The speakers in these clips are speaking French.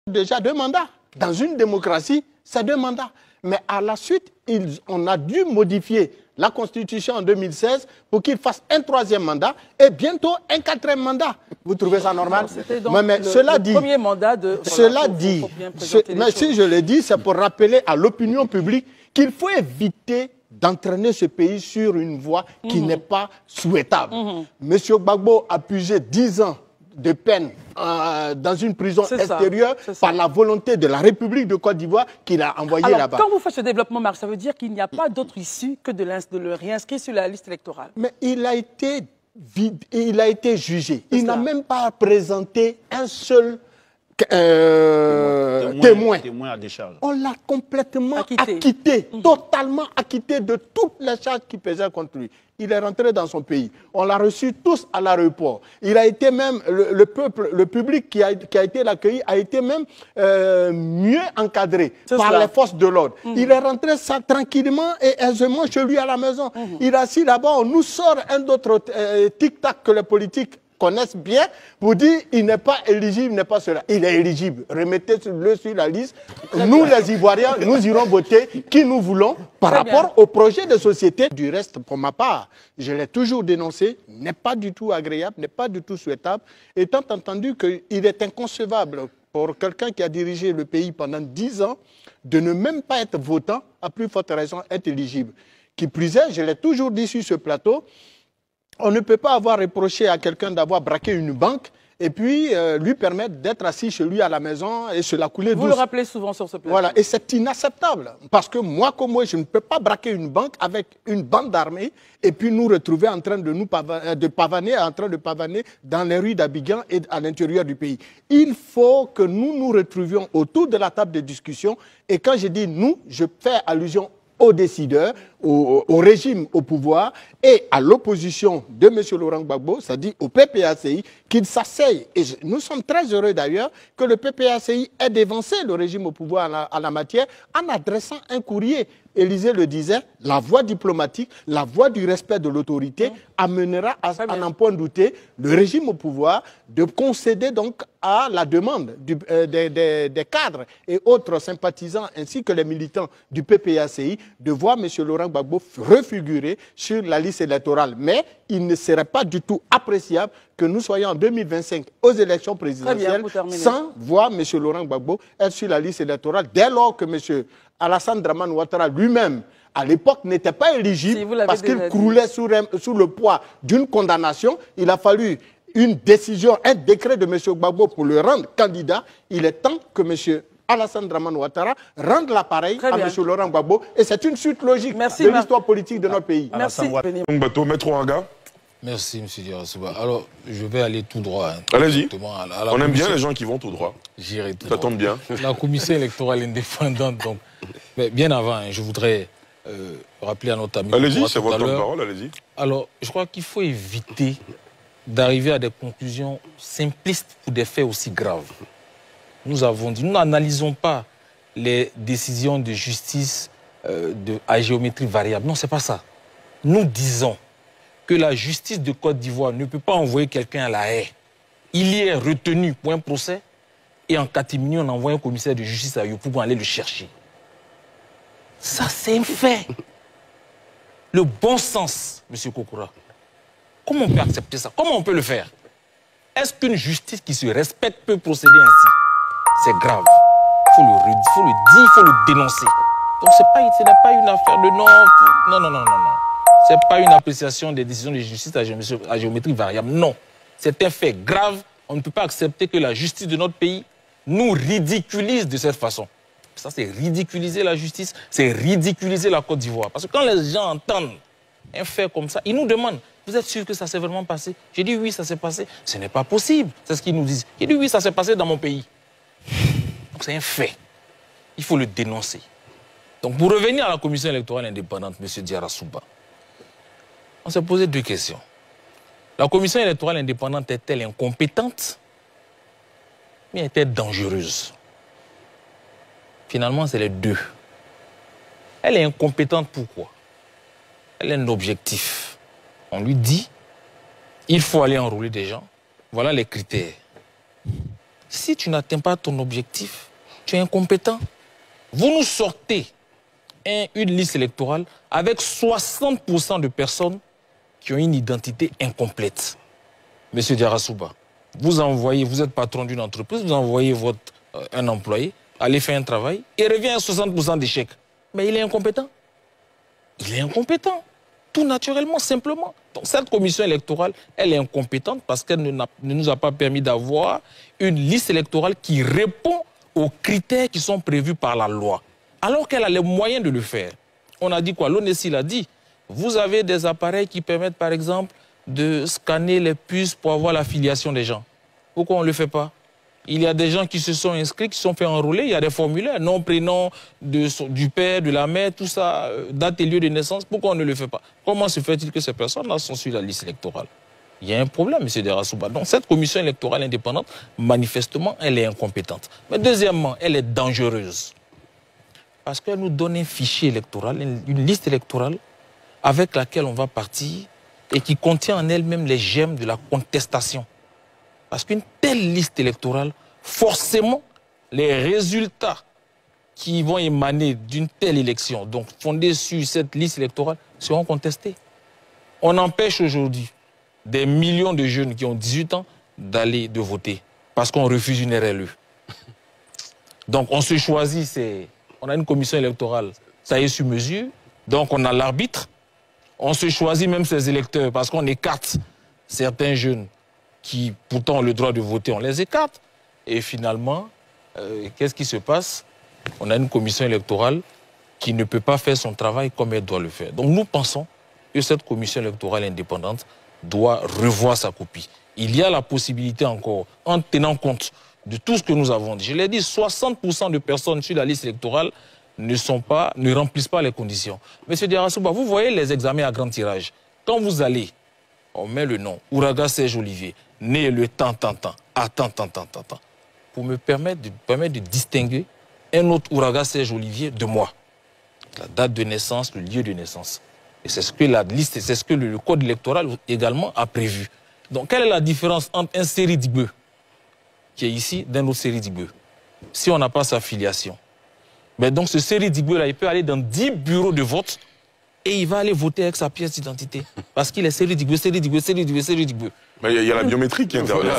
Déjà 2 mandats. Dans une démocratie, c'est 2 mandats. Mais à la suite, on a dû modifier la Constitution en 2016 pour qu'il fasse un 3e mandat et bientôt un 4e mandat. Vous trouvez ça normal? C'était donc le premier mandat de... Cela dit, mais si je le dis, c'est pour rappeler à l'opinion publique qu'il faut éviter d'entraîner ce pays sur une voie qui n'est pas souhaitable. Monsieur Gbagbo a purgé 10 ans de peine dans une prison extérieure par la volonté de la République de Côte d'Ivoire qu'il a envoyé là-bas. Quand vous faites ce développement, Marc, ça veut dire qu'il n'y a pas d'autre issue que de le réinscrire sur la liste électorale. Mais il a été jugé. Il n'a même pas présenté un seul témoin à décharge. On l'a complètement acquitté, totalement acquitté de toutes les charges qui pesaient contre lui. Il est rentré dans son pays. On l'a reçu tous à l'aéroport. Il a été même, le public qui a été l'accueilli a été même mieux encadré par les forces de l'ordre. Il est rentré tranquillement et aisément chez lui à la maison. Il est assis là-bas, on nous sort un autre tic-tac que les politiques connaissent bien pour dire il n'est pas éligible, il n'est pas cela. Il est éligible. Remettez-le sur la liste. Nous, les Ivoiriens, nous irons voter qui nous voulons par rapport au projet de société. Du reste, pour ma part, je l'ai toujours dénoncé, n'est pas du tout agréable, n'est pas du tout souhaitable, étant entendu qu'il est inconcevable pour quelqu'un qui a dirigé le pays pendant 10 ans de ne même pas être votant, à plus forte raison être éligible. Qui plus est, je l'ai toujours dit sur ce plateau, on ne peut pas avoir reproché à quelqu'un d'avoir braqué une banque et puis lui permettre d'être assis chez lui à la maison et se la couler douce. Vous le rappelez souvent sur ce plateau. Voilà, et c'est inacceptable. Parce que moi, comme moi, je ne peux pas braquer une banque avec une bande d'armée et puis nous retrouver en train de pavaner dans les rues d'Abidjan et à l'intérieur du pays. Il faut que nous nous retrouvions autour de la table de discussion. Et quand je dis nous, je fais allusion aux décideurs, au régime au pouvoir et à l'opposition de M. Laurent Gbagbo, c'est-à-dire au PPACI, qu'ils s'asseyent. Et nous sommes très heureux d'ailleurs que le PPACI ait dévancé le régime au pouvoir à la matière en adressant un courrier. Élysée le disait, la voie diplomatique, la voie du respect de l'autorité amènera à n'en point douter le régime au pouvoir de concéder donc à la demande des cadres et autres sympathisants ainsi que les militants du PPACI de voir M. Laurent Gbagbo refigurer sur la liste électorale. Mais il ne serait pas du tout appréciable que nous soyons en 2025 aux élections présidentielles sans voir M. Laurent Gbagbo être sur la liste électorale dès lors que M. Alassane Dramane Ouattara lui-même, à l'époque, n'était pas éligible parce qu'il croulait sous le poids d'une condamnation. Il a fallu une décision, un décret de M. Gbagbo pour le rendre candidat. Il est temps que M. Alassane Dramane Ouattara rende l'appareil à M. Laurent Gbagbo. Et c'est une suite logique de l'histoire politique de notre pays. Merci. Maître Ouanga. Merci, M. Diarra-Souba. Alors, je vais aller tout droit. Allez-y. On aime bien les gens qui vont tout droit. J'irai tout droit. Ça tombe bien. La commission électorale indépendante, donc. Mais bien avant, je voudrais rappeler à notre ami. Allez-y, c'est votre temps de parole, allez-y. Alors, je crois qu'il faut éviter d'arriver à des conclusions simplistes pour des faits aussi graves. Nous avons dit, nous n'analysons pas les décisions de justice à géométrie variable. Non, ce n'est pas ça. Nous disons que la justice de Côte d'Ivoire ne peut pas envoyer quelqu'un à la haie. Il y est retenu pour un procès et en catimini, on envoie un commissaire de justice à Yopou pour aller le chercher. Ça, c'est un fait. Le bon sens, M. Kokora. Comment on peut accepter ça? Comment on peut le faire? Est-ce qu'une justice qui se respecte peut procéder ainsi? C'est grave. Il faut le dire, il faut le dénoncer. Donc, ce n'est pas une affaire de non. Non. Ce n'est pas une appréciation des décisions de justice à géométrie variable. Non. C'est un fait grave. On ne peut pas accepter que la justice de notre pays nous ridiculise de cette façon. Ça, c'est ridiculiser la justice, c'est ridiculiser la Côte d'Ivoire. Parce que quand les gens entendent un fait comme ça, ils nous demandent, vous êtes sûr que ça s'est vraiment passé? J'ai dit oui, ça s'est passé. Ce n'est pas possible, c'est ce qu'ils nous disent. J'ai dit oui, ça s'est passé dans mon pays. Donc c'est un fait. Il faut le dénoncer. Donc pour revenir à la commission électorale indépendante, M. Diarra-Souba, on s'est posé 2 questions. La commission électorale indépendante est-elle incompétente? Mais est-elle dangereuse? Finalement, c'est les deux. Elle est incompétente, pourquoi? Elle a un objectif. On lui dit, il faut aller enrôler des gens. Voilà les critères. Si tu n'atteins pas ton objectif, tu es incompétent. Vous nous sortez une liste électorale avec 60% de personnes qui ont une identité incomplète. Monsieur Diarrassouba, vous êtes patron d'une entreprise, vous envoyez un employé, aller faire un travail, et revient à 60% d'échecs. Mais il est incompétent. Il est incompétent. Tout naturellement, simplement. Donc cette commission électorale, elle est incompétente parce qu'elle ne nous a pas permis d'avoir une liste électorale qui répond aux critères qui sont prévus par la loi. Alors qu'elle a les moyens de le faire. On a dit quoi? L'ONESI l'a dit. Vous avez des appareils qui permettent, par exemple, de scanner les puces pour avoir la filiation des gens. Pourquoi on ne le fait pas? Il y a des gens qui se sont inscrits, qui se sont fait enrôler. Il y a des formulaires, nom, prénom du père, de la mère, tout ça, date et lieu de naissance. Pourquoi on ne le fait pas? Comment se fait-il que ces personnes-là sont sur la liste électorale? Il y a un problème, M. Diarrassouba. Donc cette commission électorale indépendante, manifestement, elle est incompétente. Mais deuxièmement, elle est dangereuse. Parce qu'elle nous donne un fichier électoral, une liste électorale avec laquelle on va partir et qui contient en elle-même les germes de la contestation. Parce qu'une telle liste électorale, forcément, les résultats qui vont émaner d'une telle élection, donc fondés sur cette liste électorale, seront contestés. On empêche aujourd'hui des millions de jeunes qui ont 18 ans de voter parce qu'on refuse une RLE. Donc on se choisit, on a une commission électorale, ça y est sur mesure, donc on a l'arbitre, on se choisit même ces électeurs parce qu'on écarte certains jeunes qui pourtant ont le droit de voter, on les écarte. Et finalement, qu'est-ce qui se passe? On a une commission électorale qui ne peut pas faire son travail comme elle doit le faire. Donc nous pensons que cette commission électorale indépendante doit revoir sa copie. Il y a la possibilité encore, en tenant compte de tout ce que nous avons dit. Je l'ai dit, 60% de personnes sur la liste électorale ne remplissent pas les conditions. Monsieur Diarrassouba, vous voyez les examens à grand tirage. Quand vous allez, on met le nom, Ouraga Serge Olivier, né le temps, pour me permettre de distinguer un autre Ouraga Serge Olivier de moi. La date de naissance, le lieu de naissance. Et c'est ce que la liste, c'est ce que le code électoral également a prévu. Donc, quelle est la différence entre un série d'Igbeu, qui est ici, d'un autre série d'Igbeu, si on n'a pas sa filiation? Mais donc, ce série d'Igbeu-là, il peut aller dans 10 bureaux de vote et il va aller voter avec sa pièce d'identité. Parce qu'il est série d'Igbeu. Mais il y a la biométrie qui intervient.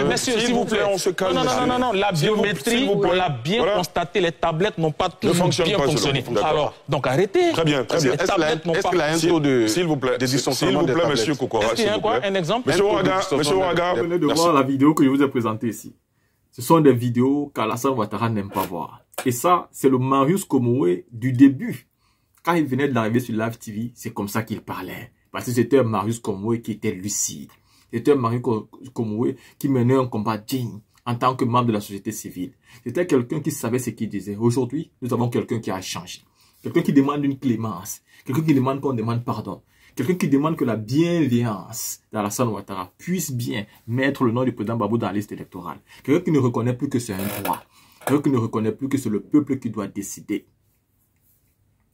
Messieurs, s'il vous plaît, on se calme. Non, la biométrie, on l'a bien constaté, les tablettes n'ont pas toujours bien fonctionné. Alors, donc arrêtez. Très bien. Les tablettes n'ont pas... Est-ce qu'il y a un taux de... S'il vous plaît, monsieur Kokora. Est-ce qu'il y a quoi, un exemple? Monsieur Ouraga, vous venez de voir la vidéo que je vous ai présentée ici. Ce sont des vidéos qu'Alassane Ouattara n'aime pas voir. Et ça, c'est le Marius Komoué du début. Quand il venait d'arriver sur Live TV, c'est comme ça qu'il parlait. Parce que c'était un Marius Komoué qui était lucide. C'était un Marius Komoué qui menait un combat digne en tant que membre de la société civile. C'était quelqu'un qui savait ce qu'il disait. Aujourd'hui, nous avons quelqu'un qui a changé. Quelqu'un qui demande une clémence. Quelqu'un qui demande qu'on demande pardon. Quelqu'un qui demande que la bienveillance d'Alassane Ouattara puisse bien mettre le nom du président Babou dans la liste électorale. Quelqu'un qui ne reconnaît plus que c'est un droit. Quelqu'un qui ne reconnaît plus que c'est le peuple qui doit décider.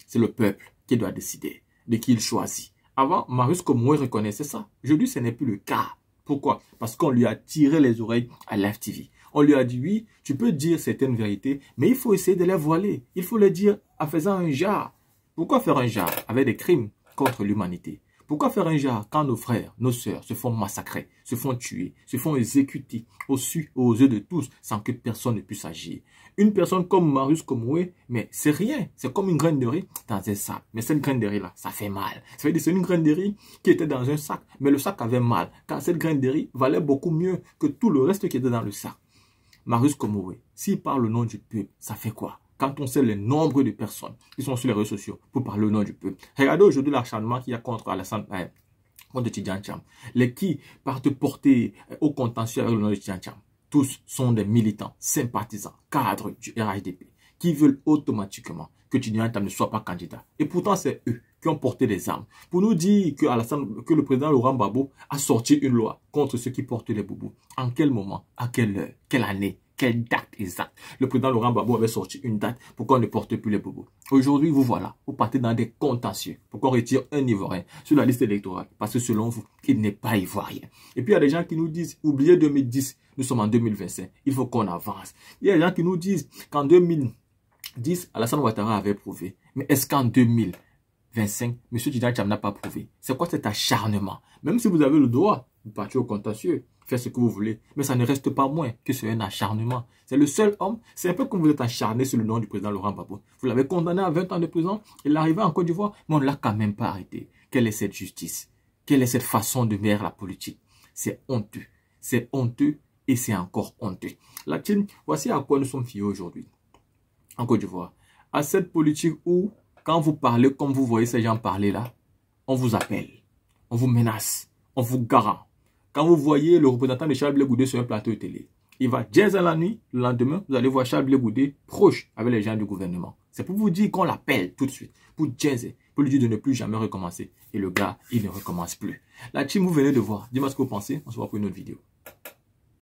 C'est le peuple qui doit décider de qui il choisit. Avant, Marius Komoué reconnaissait ça. Aujourd'hui, ce n'est plus le cas. Pourquoi? Parce qu'on lui a tiré les oreilles à Live TV. On lui a dit, oui, tu peux dire certaines vérités, mais il faut essayer de les voiler. Il faut les dire en faisant un jar. Pourquoi faire un jar avec des crimes contre l'humanité? Pourquoi faire un jar quand nos frères, nos sœurs se font massacrer, se font tuer, se font exécuter aux yeux de tous sans que personne ne puisse agir? Une personne comme Marius Komoué, mais c'est rien. C'est comme une graine de riz dans un sac. Mais cette graine de riz-là, ça fait mal. Ça veut dire que c'est une graine de riz qui était dans un sac, mais le sac avait mal. Car cette graine de riz valait beaucoup mieux que tout le reste qui était dans le sac. Marius Komoué, s'il parle au nom du peuple, ça fait quoi? Quand on sait le nombre de personnes qui sont sur les réseaux sociaux pour parler au nom du peuple. Regardez aujourd'hui l'acharnement qu'il y a contre Alassane, contre Tidjane Thiam. Les qui partent porter au contentieux avec le nom de Tidjane Thiam. Tous sont des militants, sympathisants, cadres du RHDP qui veulent automatiquement que Tidjane Thiam ne soit pas candidat. Et pourtant, c'est eux qui ont porté des armes pour nous dire que le président Laurent Gbagbo a sorti une loi contre ceux qui portent les boubous. En quel moment, à quelle heure, quelle année, quelle date exacte. Le président Laurent Gbagbo avait sorti une date pour qu'on ne porte plus les bobos. Aujourd'hui, vous voilà, vous partez dans des contentieux pour qu'on retire un Ivoirien sur la liste électorale parce que selon vous, il n'est pas Ivoirien. Et puis il y a des gens qui nous disent, oubliez 2010, nous sommes en 2025, il faut qu'on avance. Il y a des gens qui nous disent qu'en 2010, Alassane Ouattara avait prouvé. Mais est-ce qu'en 2025, M. Tidjane Thiam n'a pas prouvé? C'est quoi cet acharnement? Même si vous avez le droit de partir au contentieux, faire ce que vous voulez, mais ça ne reste pas moins que c'est un acharnement. C'est le seul homme, c'est un peu comme vous êtes acharné sur le nom du président Laurent Gbagbo. Vous l'avez condamné à 20 ans de prison, il est arrivé en Côte d'Ivoire, mais on ne l'a quand même pas arrêté. Quelle est cette justice? Quelle est cette façon de faire la politique? C'est honteux et c'est encore honteux. La team, voici à quoi nous sommes fiers aujourd'hui en Côte d'Ivoire. À cette politique où, quand vous parlez comme vous voyez ces gens parler là, on vous appelle, on vous menace, on vous garant. Quand vous voyez le représentant de Charles Blé Goudé sur un plateau de télé, il va jazzer la nuit, le lendemain, vous allez voir Charles Blé Goudé proche avec les gens du gouvernement. C'est pour vous dire qu'on l'appelle tout de suite, pour jazzer, pour lui dire de ne plus jamais recommencer. Et le gars, il ne recommence plus. La team, vous venez de voir. Dis-moi ce que vous pensez, on se voit pour une autre vidéo.